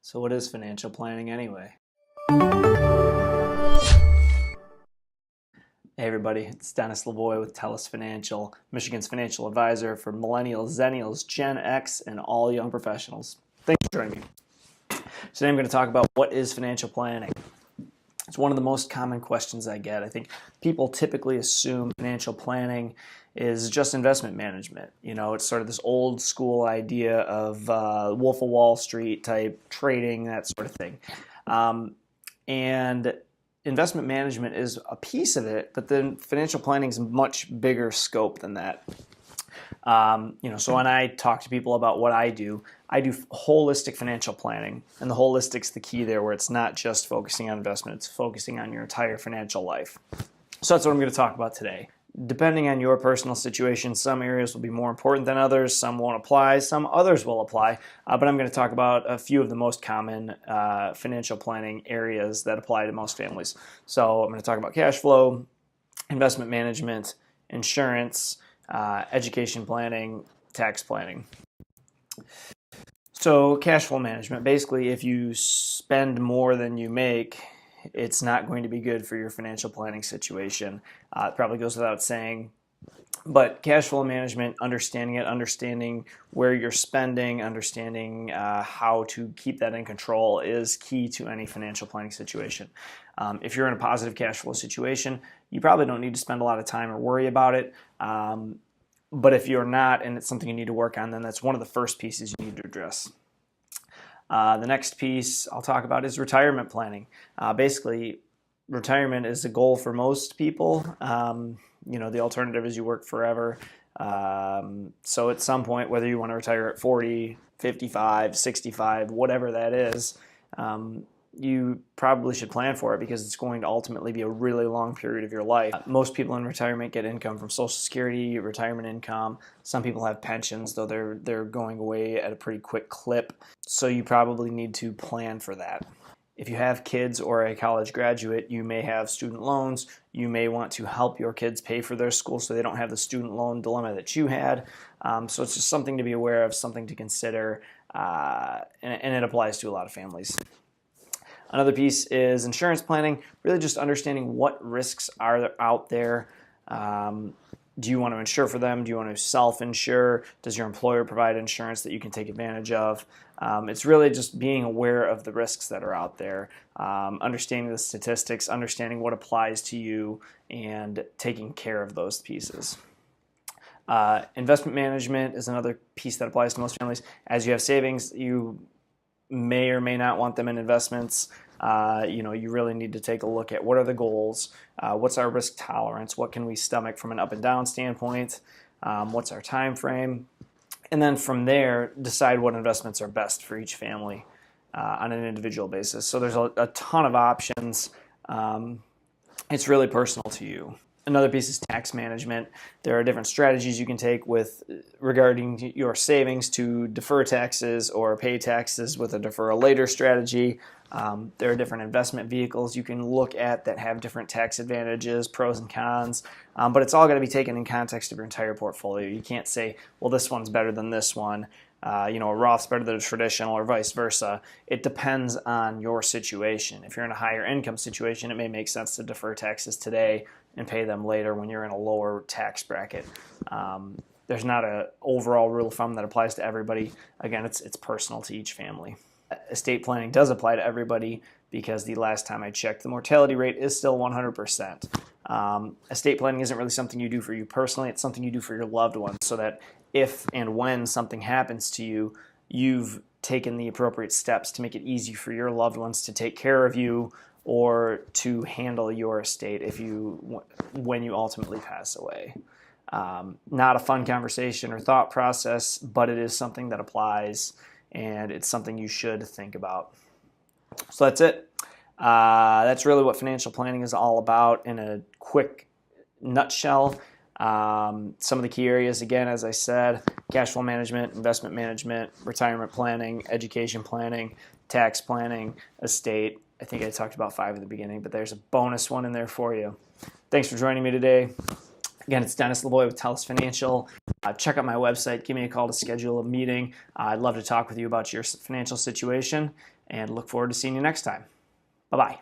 So what is financial planning anyway? Hey everybody, it's Dennis LaVoy with Telos Financial, Michigan's financial advisor for Millennials, Xennials, Gen X, and all young professionals. Thanks for joining me. Today I'm going to talk about what is financial planning. It's one of the most common questions I get. I think people typically assume financial planning is just investment management. You know, it's sort of this old school idea of Wolf of Wall Street type trading, that sort of thing. And investment management is a piece of it, but then financial planning is a much bigger scope than that. So when I talk to people about what I do holistic financial planning, and the holistic's the key there, where it's not just focusing on investment, it's focusing on your entire financial life. So that's what I'm going to talk about today. Depending on your personal situation, some areas will be more important than others, some won't apply, some others will apply, but I'm going to talk about a few of the most common financial planning areas that apply to most families. So I'm going to talk about cash flow, investment management, insurance, education planning, tax planning. So cash flow management, basically if you spend more than you make, it's not going to be good for your financial planning situation. It probably goes without saying, but cash flow management, understanding it, understanding where you're spending, understanding how to keep that in control is key to any financial planning situation. If you're in a positive cash flow situation, you probably don't need to spend a lot of time or worry about it. But if you're not, and it's something you need to work on, then that's one of the first pieces you need to address. The next piece I'll talk about is retirement planning. Basically, retirement is a goal for most people. The alternative is you work forever. So at some point, whether you want to retire at 40, 55, 65, whatever that is, you probably should plan for it because it's going to ultimately be a really long period of your life. Most people in retirement get income from Social Security, retirement income. Some people have pensions, though they're going away at a pretty quick clip. So you probably need to plan for that. If you have kids or a college graduate, you may have student loans. You may want to help your kids pay for their school so they don't have the student loan dilemma that you had. So it's just something to be aware of, something to consider, and it applies to a lot of families. Another piece is insurance planning, really just understanding what risks are out there. Do you want to insure for them? Do you want to self-insure? Does your employer provide insurance that you can take advantage of? It's really just being aware of the risks that are out there, understanding the statistics, understanding what applies to you, and taking care of those pieces. Investment management is another piece that applies to most families. As you have savings, you may or may not want them in investments. You really need to take a look at what are the goals, what's our risk tolerance, what can we stomach from an up and down standpoint, what's our time frame, and then from there decide what investments are best for each family on an individual basis. So there's a ton of options. It's really personal to you. Another piece is tax management. There are different strategies you can take regarding your savings to defer taxes or pay taxes with a defer later strategy. There are different investment vehicles you can look at that have different tax advantages, pros and cons, but it's all got to be taken in context of your entire portfolio. You can't say, well, this one's better than this one. A Roth's better than a traditional or vice versa. It depends on your situation. If you're in a higher income situation, it may make sense to defer taxes today and pay them later when you're in a lower tax bracket. There's not an overall rule of thumb that applies to everybody. Again, it's personal to each family. Estate planning does apply to everybody because the last time I checked, the mortality rate is still 100%. Estate planning isn't really something you do for you personally. It's something you do for your loved ones so that if and when something happens to you, you've taken the appropriate steps to make it easy for your loved ones to take care of you or to handle your estate when you ultimately pass away. Not a fun conversation or thought process, but it is something that applies, and it's something you should think about. So that's it. That's really what financial planning is all about in a quick nutshell. Some of the key areas, again, as I said, cash flow management, investment management, retirement planning, education planning, tax planning, estate. I think I talked about 5 at the beginning, but there's a bonus one in there for you. Thanks for joining me today. Again, it's Dennis LaVoy with Telos Financial. Check out my website. Give me a call to schedule a meeting. I'd love to talk with you about your financial situation. and look forward to seeing you next time. Bye-bye.